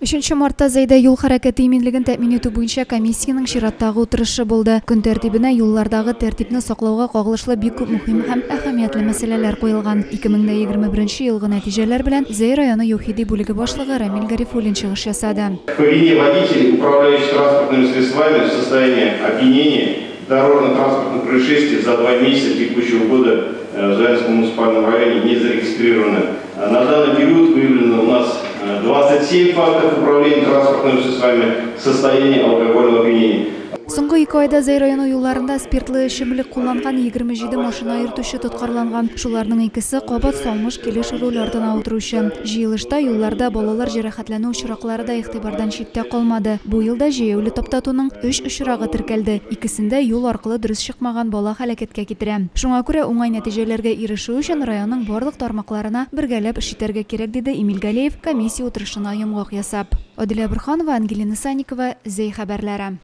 3 мартта Зайда юл хәрәкәте иминлеген тәэмин итү буенча комиссияның чираттагы утырышы булды. Көн тәртибенә юллардагы тәртипне саклауга кагылышлы бик күп мөһим һәм әһәмиятле мәсьәләләр куелган. 2021 елгы нәтиҗәләр белән Зәй районы Юхиди бүлеге башлыгы Рамил Гарифуллин чыгыш ясады. По вине водителей, управляющих транспортными средствами в состоянии опьянения, дорожно-транспортных происшествий за 2 месяца текущего года в Заинском муниципальном районе не зарегистрировано. На данный период выявлено у нас 27 фактов управления транспортными средствами в состоянии алкогольного опьянения. Соңгы 2 айда Зәй районы юлларында спиртлы эчемлек кулланган 27 машина йөртүче тоткарланган. Шуларның икесе кабат салмыш килеш руль артына утыручы. Җыелышта юлларда балалар җәрәхәтләнү очраклары да игътибардан читтә калмады. Бу елда җәяүле таптатуның 3 очрагы теркәлде. Икесендә юл аркылы дөрес чыкмаган бала һәлакәткә китерә. Шуңа күрә уңай нәтиҗәләргә ирешү өчен районның барлык тармакларына бергәләп эш итәргә кирәк, диде Эмиль Галеев комиссия утырышына йомгак ясап. Адилә Бурханова, Ангелина Санникова, Зәй хәбәрләре.